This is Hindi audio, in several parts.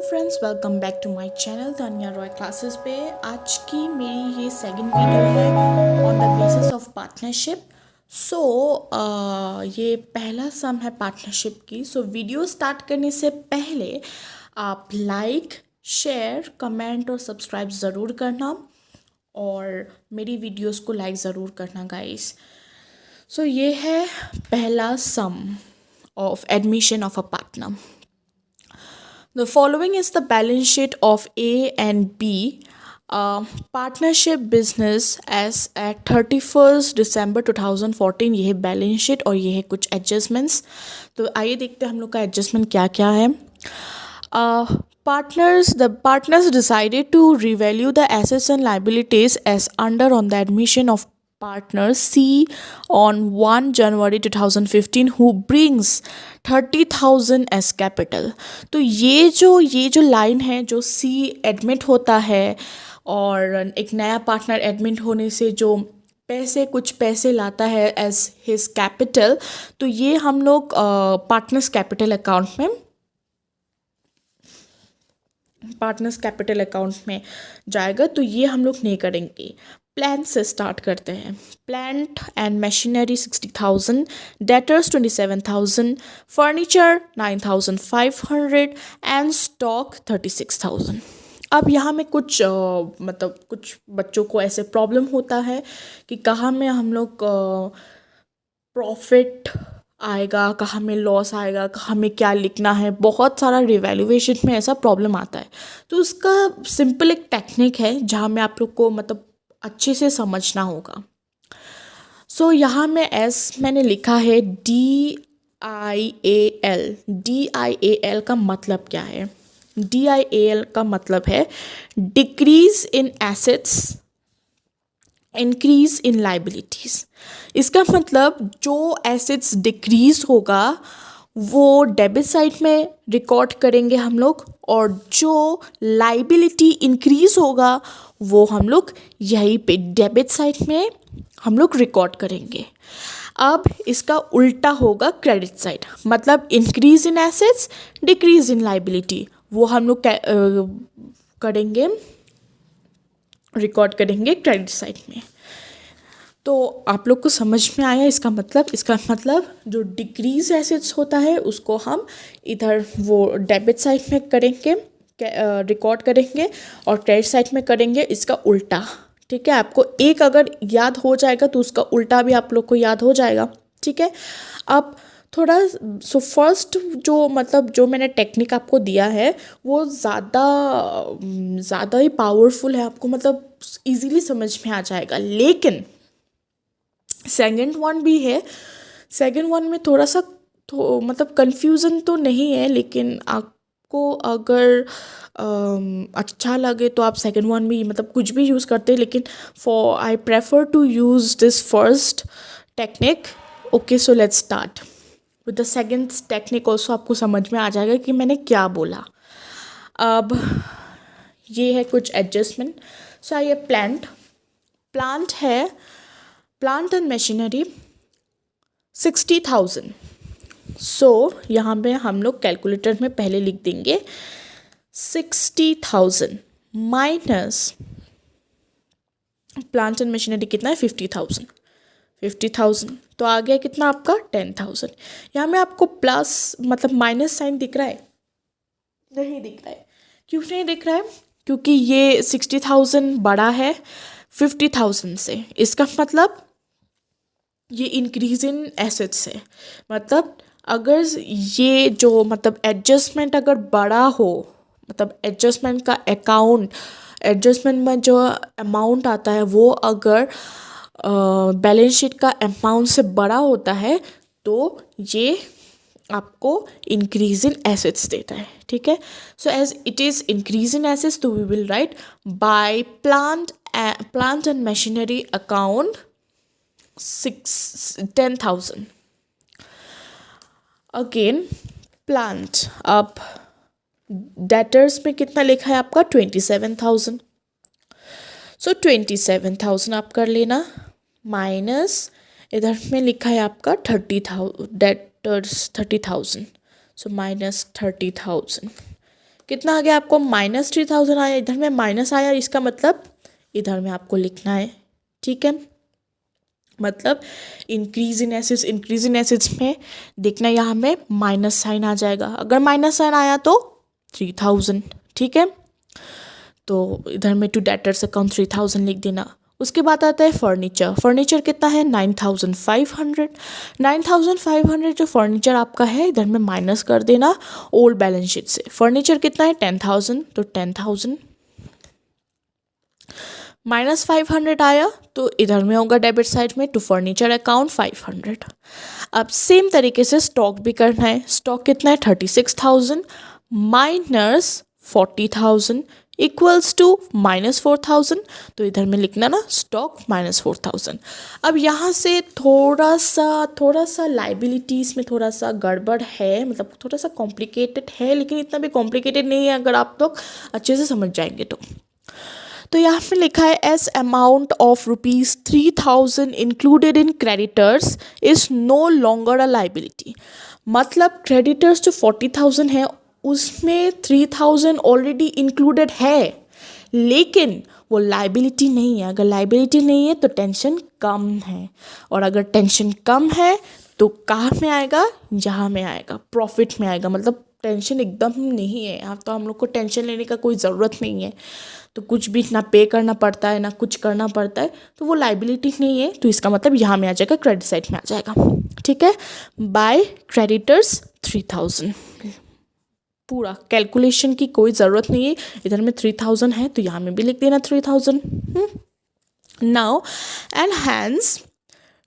Hello friends, welcome back to my channel Tania Roy classes पे। आज की मेरी ये सेकंड वीडियो है on the basis of partnership. So ये पहला सम है पार्टनरशिप की। सो वीडियो स्टार्ट करने से पहले आप लाइक, शेयर, कमेंट और सब्सक्राइब ज़रूर करना और मेरी वीडियोस को लाइक ज़रूर करना गाइस। सो ये है पहला sum of admission of a partner. The following is the balance sheet of A and B partnership business as at 31st December 2014। ये है बैलेंस शीट और ये है कुछ एडजस्टमेंट्स। तो आइए देखते हैं हम लोग का एडजस्टमेंट क्या क्या है। The partners decided to revalue the assets and liabilities as under on the admission of partner C on 1 January 2015 who brings 30,000 as capital। तो ये जो लाइन है, जो C एडमिट होता है और एक नया पार्टनर एडमिट होने से जो कुछ पैसे लाता है एज हिज कैपिटल, तो ये हम लोग पार्टनर्स कैपिटल अकाउंट में जाएगा। तो ये हम लोग नहीं करेंगे। प्लांट से स्टार्ट करते हैं। Plant and machinery 60,000, debtors 27,000, furniture 9,500 and stock 36,000। अब यहाँ में कुछ कुछ बच्चों को ऐसे प्रॉब्लम होता है कि कहाँ में हम लोग प्रॉफिट आएगा, कहाँ में लॉस आएगा, कहाँ में क्या लिखना है। बहुत सारा रिवैल्यूएशन में ऐसा प्रॉब्लम आता है। तो उसका सिंपल एक टेक्निक है जहाँ में आप लोग को अच्छे से समझना होगा। सो यहाँ में मैंने लिखा है DIAL। DIAL का मतलब क्या है? DIAL का मतलब है decrease in assets, increase in liabilities. इसका मतलब जो एसेट्स डिक्रीज होगा वो डेबिट साइड में रिकॉर्ड करेंगे हम लोग, और जो लाइबिलिटी इंक्रीज होगा वो हम लोग यहीं पे डेबिट साइड में हम लोग रिकॉर्ड करेंगे। अब इसका उल्टा होगा क्रेडिट साइड, मतलब increase in assets, decrease in liability, वो हम लोग करेंगे, रिकॉर्ड करेंगे क्रेडिट साइड में। तो आप लोग को समझ में आया इसका मतलब जो डिक्रीज एसेट्स होता है उसको हम इधर वो डेबिट साइड में करेंगे, रिकॉर्ड करेंगे, और क्रेडिट साइड में करेंगे इसका उल्टा। ठीक है, आपको एक अगर याद हो जाएगा तो उसका उल्टा भी आप लोग को याद हो जाएगा। ठीक है, अब थोड़ा फर्स्ट जो मैंने टेक्निक आपको दिया है वो ज़्यादा ही पावरफुल है, आपको इजीली समझ में आ जाएगा। लेकिन सेकंड वन भी है। सेकंड वन में थोड़ा सा कंफ्यूजन तो नहीं है, लेकिन आपको अगर अच्छा लगे तो आप सेकंड वन भी कुछ भी यूज़ करते हैं, लेकिन I prefer to use this first technique. Okay, so let's start with the second technique. Also आपको समझ में आ जाएगा कि मैंने क्या बोला। अब ये है कुछ एडजस्टमेंट। सो ये प्लांट है, प्लांट एंड मशीनरी 60,000। सो यहाँ पे हम लोग कैलकुलेटर में पहले लिख देंगे 60,000 माइनस प्लांट एंड मशीनरी कितना है 50,000। तो आ गया कितना आपका 10,000। यहाँ में आपको प्लस माइनस साइन दिख रहा है? नहीं दिख रहा है। क्यों नहीं दिख रहा है? क्योंकि ये 60,000 बड़ा है 50,000 से। इसका मतलब ये इंक्रीज इन एसेट्स है। अगर ये जो एडजस्टमेंट अगर बड़ा हो, एडजस्टमेंट में जो अमाउंट आता है वो अगर बैलेंस शीट का अमाउंट से बड़ा होता है तो ये आपको इंक्रीज इन एसेट्स देता है। ठीक है, so as it is increase in assets तो we will write by plant and machinery account 10,000। Again plant, अब डेटर्स में कितना लिखा है आपका 27,000। सो 27,000 आप कर लेना, माइनस इधर में लिखा है आपका 30,000 डेटर्स 30,000। सो माइनस 30,000 कितना आ गया आपको -3,000 आया, इधर में माइनस आया, इसका मतलब इधर में आपको लिखना है, ठीक है। मतलब इंक्रीज इन एसेट्स में देखना यहाँ में माइनस साइन आ जाएगा, अगर माइनस साइन आया तो 3,000, ठीक है। तो इधर में टू डेटर्स अकाउंट 3,000 लिख देना। उसके बाद आता है फर्नीचर कितना है 9,500 जो फर्नीचर आपका है इधर में माइनस कर देना ओल्ड बैलेंस शीट से। फर्नीचर कितना है 10,000, तो 10,000 -500 आया तो इधर में होगा डेबिट साइड में टू फर्नीचर अकाउंट 500। अब सेम तरीके से स्टॉक भी करना है। स्टॉक कितना है 36,000 -40,000 इक्वल्स टू -4,000, तो इधर में लिखना ना स्टॉक -4,000। अब यहाँ से थोड़ा सा लाइबिलिटीज़ में थोड़ा सा गड़बड़ है, मतलब थोड़ा सा कॉम्प्लिकेटेड है, लेकिन इतना भी कॉम्प्लिकेटेड नहीं है अगर आप लोग अच्छे से समझ जाएंगे तो यहाँ पे लिखा है as amount of ₹3,000 included in creditors is no longer a liability. मतलब क्रेडिटर्स जो 40,000 है उसमें 3,000 ऑलरेडी इंक्लूडेड है, लेकिन वो लाइबिलिटी नहीं है। अगर लाइबिलिटी नहीं है तो टेंशन कम है, और अगर टेंशन कम है तो कहाँ में आएगा, यहाँ में आएगा, प्रॉफिट में आएगा। मतलब टेंशन एकदम नहीं है, अब तो हम लोग को टेंशन लेने का कोई ज़रूरत नहीं है, तो कुछ भी ना पे करना पड़ता है ना कुछ करना पड़ता है, तो वो लाइबिलिटी नहीं है, तो इसका मतलब यहाँ में आ जाएगा, क्रेडिट साइड में आ जाएगा, ठीक है। बाय क्रेडिटर्स 3,000, पूरा कैलकुलेशन की कोई ज़रूरत नहीं है। इधर में 3,000 है तो यहाँ में भी लिख देना 3,000। Now and hence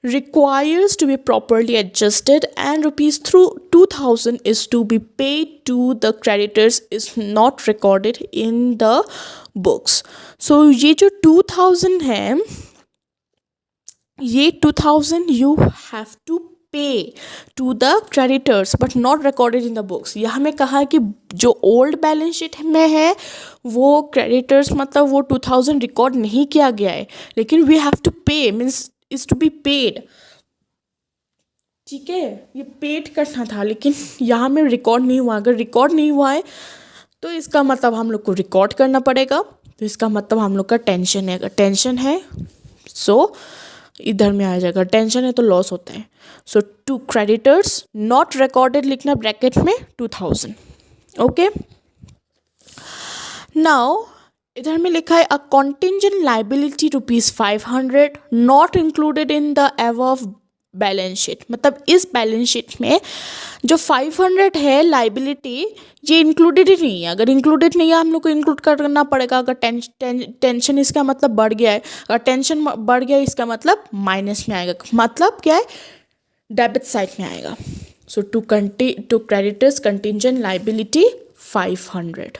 requires to be properly adjusted and ₹2,000 is to be paid to the creditors is not recorded in the books. So ये जो 2,000 है, ये 2,000 you have to pay to the creditors but not recorded in the books। यहाँ में कहा है कि जो ओल्ड बैलेंस शीट में है वो क्रेडिटर्स मतलब वो 2,000 रिकॉर्ड नहीं किया गया है, लेकिन we have to pay means is to be paid, ठीक है। ये पेड करना था लेकिन यहाँ में रिकॉर्ड नहीं हुआ। अगर रिकॉर्ड नहीं हुआ है तो इसका मतलब हम लोग को रिकॉर्ड करना पड़ेगा, तो इसका मतलब हम लोग का टेंशन है। अगर टेंशन है सो इधर में आ जाएगा, टेंशन है तो लॉस होता है। So to creditors not recorded लिखना ब्रैकेट में 2,000, ओके। नाउ इधर में लिखा है a contingent liability ₹500 not included in the above balance sheet. मतलब इस बैलेंस शीट में जो 500 है लाइबिलिटी ये इंक्लूडेड ही नहीं है। अगर इंक्लूडेड नहीं है हम लोग को इंक्लूड करना पड़ेगा। अगर टेंशन इसका मतलब बढ़ गया है, अगर टेंशन बढ़ गया है इसका मतलब माइनस में आएगा, मतलब क्या है डेबिट साइड में आएगा। सो टू क्रेडिटर्स कंटिंजेंट लाइबिलिटी 500।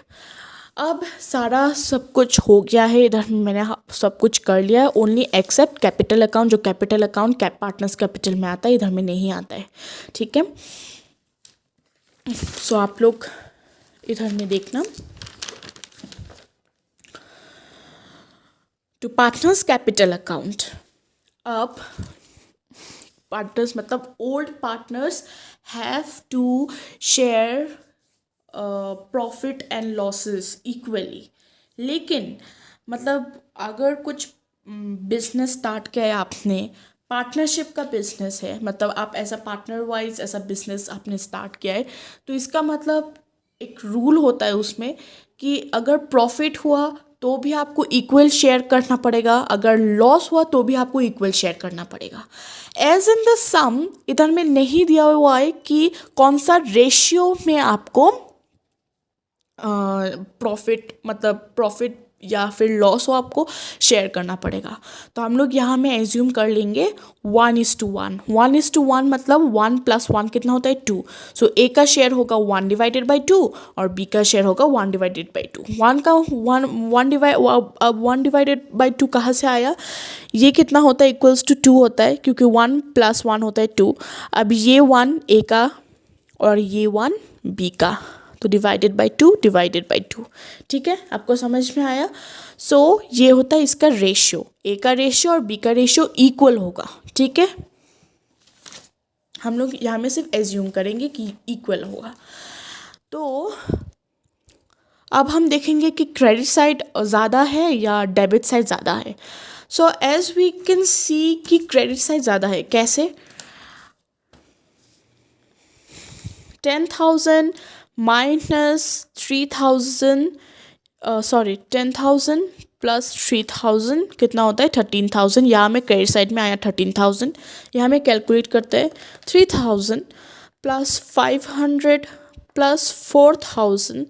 अब सारा सब कुछ हो गया है, इधर मैंने सब कुछ कर लिया है, ओनली एक्सेप्ट कैपिटल अकाउंट। जो कैपिटल अकाउंट पार्टनर्स कैपिटल में आता है इधर में नहीं आता है, ठीक है। सो आप लोग इधर में देखना टू पार्टनर्स कैपिटल अकाउंट। अब पार्टनर्स मतलब old partners have to share profit and losses equally. लेकिन मतलब अगर कुछ बिजनेस स्टार्ट किया है आपने, पार्टनरशिप का बिजनेस है, मतलब आप ऐसा पार्टनर वाइज ऐसा बिजनेस आपने स्टार्ट किया है, तो इसका मतलब एक रूल होता है उसमें कि अगर प्रॉफिट हुआ तो भी आपको इक्वल शेयर करना पड़ेगा, अगर लॉस हुआ तो भी आपको इक्वल शेयर करना पड़ेगा। एज इन द सम इधर में नहीं दिया हुआ है कि कौन सा रेशियो में आपको प्रॉफिट मतलब प्रॉफिट या फिर लॉस हो आपको शेयर करना पड़ेगा। तो हम लोग यहाँ में एज्यूम कर लेंगे 1:1। 1:1 मतलब 1 + 1 कितना होता है 2। सो ए का शेयर होगा 1/2 और बी का शेयर होगा 1/2। 1/2 कहाँ से आया, ये कितना होता है इक्वल्स टू 2 होता है, क्योंकि 1 + 1 होता है 2। अब ये 1 ए का और ये 1 बी का, तो डिवाइडेड बाई 2, ठीक है। आपको समझ में आया। सो ये होता है इसका रेशियो, ए का रेशियो और बी का रेशियो इक्वल होगा, ठीक है। हम लोग यहाँ में सिर्फ एज्यूम करेंगे कि इक्वल होगा। तो अब हम देखेंगे कि क्रेडिट साइड ज़्यादा है या डेबिट साइड ज़्यादा है. So as we can see कि क्रेडिट साइड ज़्यादा है. कैसे? 10,000 माइनस 3,000 10,000 प्लस 3,000 कितना होता है? 13,000. यहाँ में क्रेडिट साइड में आया 13,000. यहाँ में कैलकुलेट करते हैं. 3,000 प्लस 500 प्लस 4,000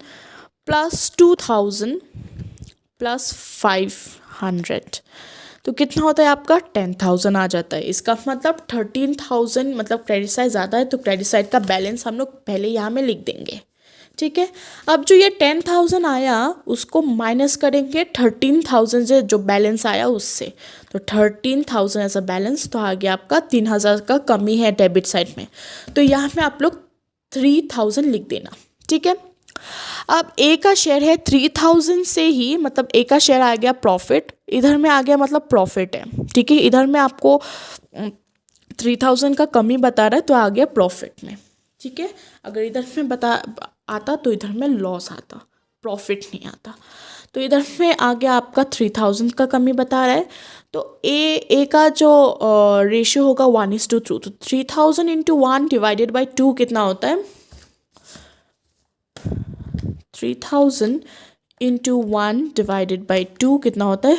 प्लस 2,000 प्लस 500. तो कितना होता है आपका? 10,000 आ जाता है. इसका मतलब 13,000 मतलब क्रेडिट साइड ज़्यादा है, तो क्रेडिट साइड का बैलेंस हम लोग पहले यहाँ में लिख देंगे. ठीक है. अब जो ये 10,000 आया उसको माइनस करेंगे 13,000 से जो बैलेंस आया उससे. तो 13,000 एज अ बैलेंस, तो आ गया आपका 3,000 का कमी है डेबिट साइड में. तो यहाँ में आप लोग 3,000 लिख देना. ठीक है. अब ए का शेयर है 3,000 से ही, मतलब ए का शेयर आ गया प्रॉफिट, इधर में आ गया मतलब प्रॉफिट है. ठीक है. इधर में आपको 3,000 का कमी बता रहा है तो आ गया प्रॉफिट में. ठीक है. अगर इधर में आता तो इधर में लॉस आता, प्रॉफिट नहीं आता. तो इधर में आ गया आपका 3,000 का कमी बता रहा है. तो ए का जो रेशियो होगा 1:2. तो 3,000 इंटू 1 डिवाइडेड बाई 2 कितना होता है? 3,000 इंटू 1 डिवाइडेड बाई 2 कितना होता है?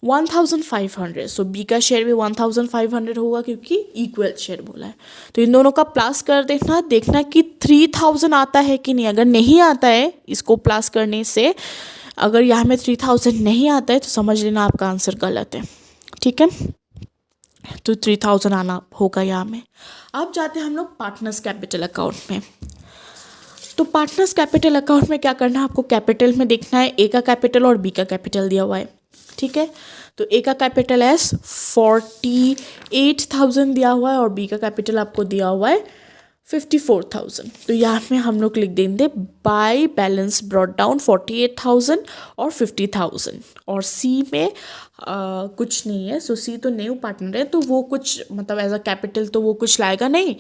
1,500. सो बी का शेयर भी 1,500 होगा क्योंकि इक्वल शेयर बोला है. तो इन दोनों का प्लस कर देखना कि 3,000 आता है कि नहीं. अगर नहीं आता है इसको प्लस करने से, अगर यहाँ में 3,000 नहीं आता है तो समझ लेना आपका आंसर गलत है. ठीक है. तो 3,000 आना होगा यहाँ में. अब जाते हैं हम लोग पार्टनर्स कैपिटल अकाउंट में. तो पार्टनर्स कैपिटल अकाउंट में क्या करना है आपको? कैपिटल में देखना है ए का कैपिटल और बी का कैपिटल दिया हुआ है. ठीक है. तो ए का कैपिटल है 48,000 दिया हुआ है और बी का कैपिटल आपको दिया हुआ है 54,000. तो यहाँ में हम लोग लिख देंगे बाय बैलेंस ब्रॉट डाउन 48,000 और 50,000. और सी में कुछ नहीं है. सो सी तो न्यू पार्टनर है तो वो कुछ मतलब एज अ कैपिटल तो वो कुछ लाएगा नहीं.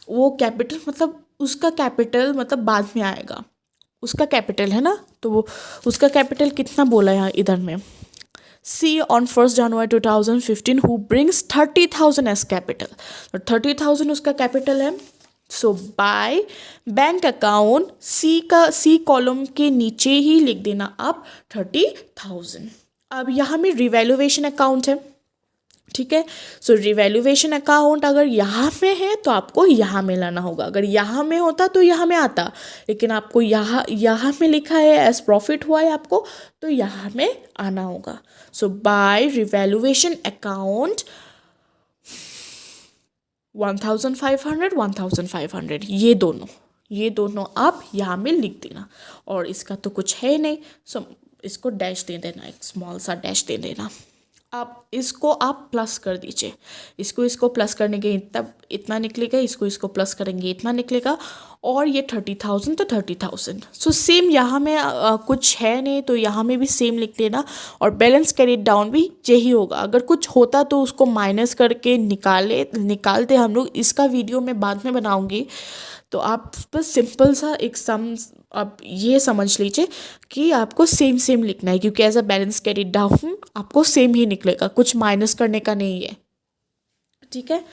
वो कैपिटल मतलब उसका कैपिटल मतलब बाद में आएगा. उसका कैपिटल है ना, तो वो उसका कैपिटल कितना बोला यहाँ इधर में? C on 1 January 2015 who brings 30,000 as capital. तो 30,000 उसका कैपिटल है. So by bank account C column के नीचे ही लिख देना आप 30,000. अब यहाँ में रिवैल्यूएशन अकाउंट है. ठीक है. सो रिवैल्यूएशन अकाउंट अगर यहाँ में है तो आपको यहाँ में लाना होगा. अगर यहाँ में होता तो यहाँ में आता, लेकिन आपको यहाँ में लिखा है एज प्रॉफिट हुआ है आपको, तो यहाँ में आना होगा. सो बाय रिवैल्यूएशन अकाउंट 1,500 1,500 ये दोनों आप यहाँ में लिख देना. और इसका तो कुछ है नहीं, सो इसको डैश दे देना, एक स्मॉल सा डैश दे देना. आप इसको आप प्लस कर दीजिए. इसको प्लस करने के इतना निकलेगा, इसको प्लस करेंगे इतना निकलेगा. और ये 30,000 तो 30,000. सो सेम यहाँ में कुछ है नहीं तो यहाँ में भी सेम लिख देना. और बैलेंस कैरिड डाउन भी यही होगा. अगर कुछ होता तो उसको माइनस करके निकालते हम लोग. इसका वीडियो मैं बाद में बनाऊँगी. तो आप बस सिंपल सा एक सम आप ये समझ लीजिए कि आपको सेम लिखना है, क्योंकि as a balance carried down आपको सेम ही निकलेगा, कुछ माइनस करने का नहीं है. ठीक है.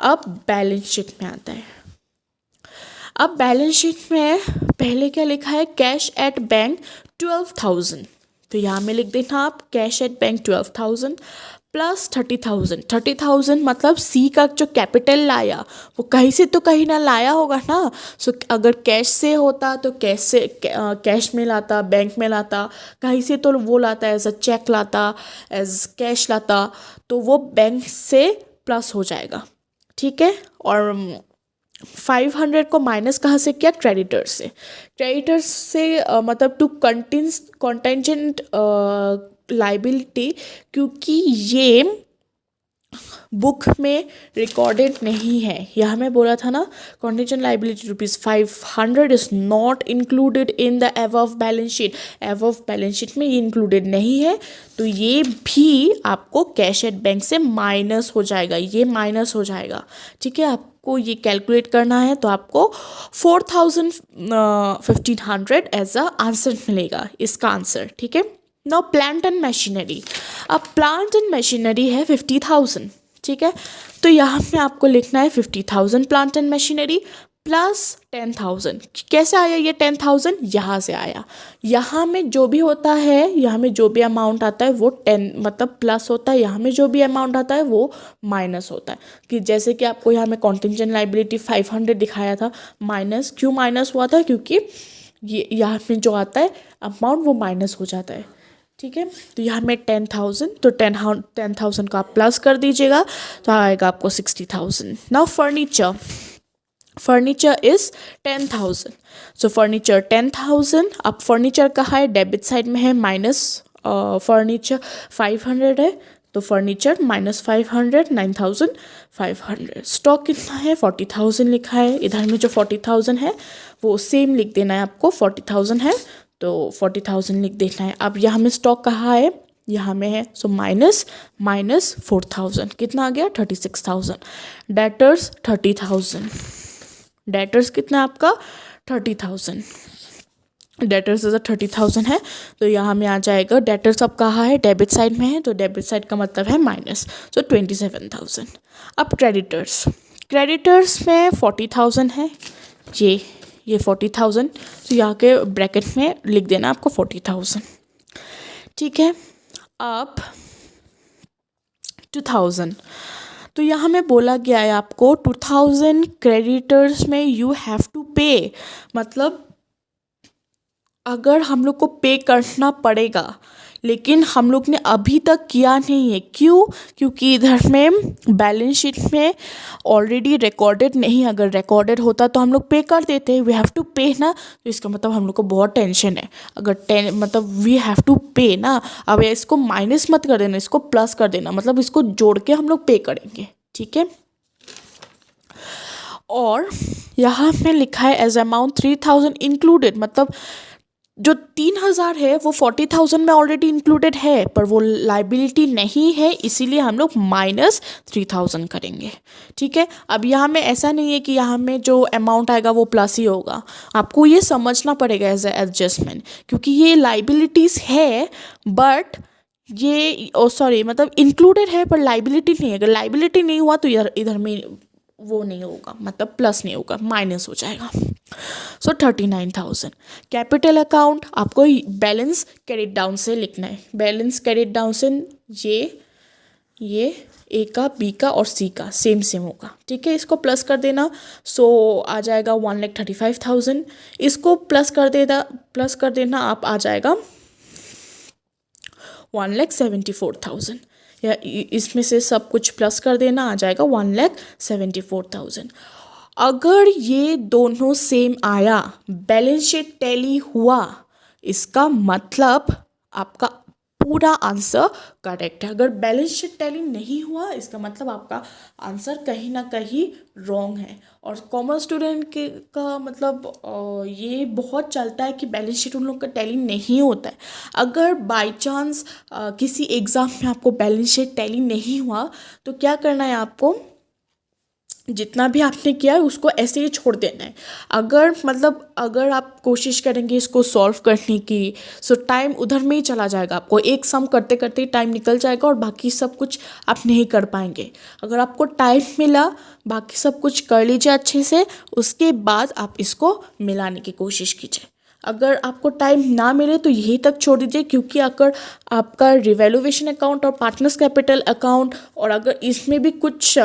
अब बैलेंस शीट में आता है. अब बैलेंस शीट में पहले क्या लिखा है? Cash at bank 12,000. तो यहाँ में लिख देना आप कैश एट बैंक 12,000 प्लस 30,000 मतलब सी का जो कैपिटल लाया वो कहीं से तो कहीं ना लाया होगा ना. सो अगर कैश से होता तो कैश में लाता, बैंक में लाता, कहीं से तो वो लाता एज अ चेक लाता, एज कैश लाता, तो वो बैंक से प्लस हो जाएगा. ठीक है. और 500 को माइनस कहाँ से किया? क्रेडिटर्स से मतलब टू कंटेंजेंट लाइबिलिटी, क्योंकि ये बुक में रिकॉर्डेड नहीं है. यहाँ मैं बोला था ना contingent liability ₹500 is not included in the above balance sheet. Above balance sheet में ये इंक्लूडेड नहीं है, तो ये भी आपको कैश एट बैंक से माइनस हो जाएगा. ये माइनस हो जाएगा. ठीक है. आप आपको ये कैलकुलेट करना है तो आपको 1500 एज अ आंसर मिलेगा, इसका आंसर, ठीक है। नाउ प्लांट एंड मशीनरी, अब प्लांट एंड मशीनरी है 50,000, ठीक है। तो यहाँ पे आपको लिखना है 50,000 प्लांट एंड मशीनरी प्लस 10,000। कैसे आया ये 10,000? यहाँ से आया। यहाँ में जो भी होता है, यहाँ में जो भी अमाउंट आता है वो 10 मतलब प्लस होता है, यहाँ में जो भी अमाउंट आता है वो माइनस होता है। कि जैसे कि आपको यहाँ में कॉन्टिंजेंट लाइबिलिटी 500 दिखाया था, माइनस क्यों माइनस हुआ था? क्योंकि ये यहाँ में जो आता है अमाउंट वो माइनस हो जाता है, ठीक है। तो यहाँ में 10,000, तो 10,000 का आप प्लस कर दीजिएगा तो आएगा आपको 60,000। Now furniture is 10,000, so furniture 10,000। अब फर्नीचर कहाँ है? डेबिट साइड में है, माइनस फर्नीचर 500 है, तो फर्नीचर माइनस 500, 9,500। स्टॉक कितना है? 40,000 लिखा है। इधर में जो 40,000 है वो सेम लिख देना है आपको, 40,000 है तो 40,000 लिख देना है। अब यहाँ में स्टॉक कहाँ है? यहाँ में है, सो माइनस 4,000 कितना आ गया? 36,000। डेटर्स 30,000, डेटर्स कितना आपका? 30,000। डेटर्स इज 30,000 है तो यहाँ में आ जाएगा। डेटर्स अब कहाँ है? डेबिट साइड में है, तो डेबिट साइड का मतलब है माइनस, सो 27,000। अब क्रेडिटर्स में 40,000 है, ये 40,000, तो यहाँ के ब्रैकेट में लिख देना आपको 40,000, ठीक है। अब 2,000, तो यहाँ में बोला गया है आपको 2,000 क्रेडिटर्स में यू हैव टू पे, मतलब अगर हम लोग को पे करना पड़ेगा, लेकिन हम लोग ने अभी तक किया नहीं है। क्यों? क्योंकि इधर में बैलेंस शीट में ऑलरेडी रिकॉर्डेड नहीं, अगर रिकॉर्डेड होता तो हम लोग पे कर देते। वी हैव टू पे ना, तो इसका मतलब हम लोग को बहुत टेंशन है। अगर मतलब वी हैव टू पे ना, अब इसको माइनस मत कर देना, इसको प्लस कर देना, मतलब इसको जोड़ के हम लोग पे करेंगे, ठीक है। और यहाँ में लिखा है एज अमाउंट 3,000 इंक्लूडेड, मतलब जो 3,000 है वो 40,000 में ऑलरेडी इंक्लूडेड है, पर वो लाइबिलिटी नहीं है, इसीलिए हम लोग माइनस 3,000 करेंगे, ठीक है। अब यहाँ में ऐसा नहीं है कि यहाँ में जो अमाउंट आएगा वो प्लस ही होगा, आपको ये समझना पड़ेगा एज ए एडजस्टमेंट, क्योंकि ये लाइबिलिटीज़ है बट ये सॉरी मतलब इंक्लूडेड है पर लाइबिलिटी नहीं है। अगर लाइबिलिटी नहीं हुआ तो इधर में वो नहीं होगा, मतलब प्लस नहीं होगा, माइनस हो जाएगा। सो 39,000। कैपिटल अकाउंट आपको बैलेंस कैरिड डाउन से लिखना है। बैलेंस कैरिड डाउन से ये ए का, बी का और सी का सेम होगा, ठीक है। इसको प्लस कर देना, सो आ जाएगा 1,35,000। इसको प्लस कर देना आप, आ जाएगा 1,74,000, या इसमें से सब कुछ प्लस कर देना, आ जाएगा 1,74,000। अगर ये दोनों सेम आया, बैलेंस शीट टैली हुआ, इसका मतलब आपका पूरा आंसर करेक्ट है। अगर बैलेंस शीट टैली नहीं हुआ, इसका मतलब आपका आंसर कहीं ना कहीं रॉन्ग है। और कॉमर्स स्टूडेंट के का मतलब ये बहुत चलता है कि बैलेंस शीट उन लोग का टैली नहीं होता है। अगर बाय चांस किसी एग्ज़ाम में आपको बैलेंस शीट टैली नहीं हुआ तो क्या करना है आपको? जितना भी आपने किया है उसको ऐसे ही छोड़ देना है। अगर आप कोशिश करेंगे इसको सॉल्व करने की, सो टाइम उधर में ही चला जाएगा। आपको एक सम करते करते ही टाइम निकल जाएगा और बाकी सब कुछ आप नहीं कर पाएंगे। अगर आपको टाइम मिला, बाकी सब कुछ कर लीजिए अच्छे से, उसके बाद आप इसको मिलाने की कोशिश कीजिए। अगर आपको टाइम ना मिले तो यही तक छोड़ दीजिए, क्योंकि अगर आपका रिवैल्यूएशन अकाउंट और पार्टनर्स कैपिटल अकाउंट, और अगर इसमें भी कुछ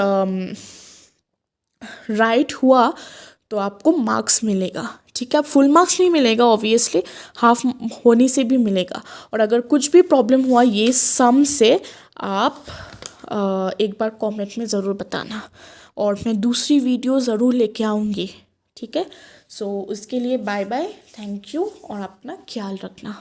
राइट हुआ तो आपको मार्क्स मिलेगा, ठीक है। आप फुल मार्क्स नहीं मिलेगा, ऑब्वियसली हाफ होने से भी मिलेगा। और अगर कुछ भी प्रॉब्लम हुआ ये सम से, आप एक बार कमेंट में ज़रूर बताना, और मैं दूसरी वीडियो ज़रूर लेके आऊँगी, ठीक है। सो उसके लिए बाय बाय, थैंक यू, और अपना ख्याल रखना।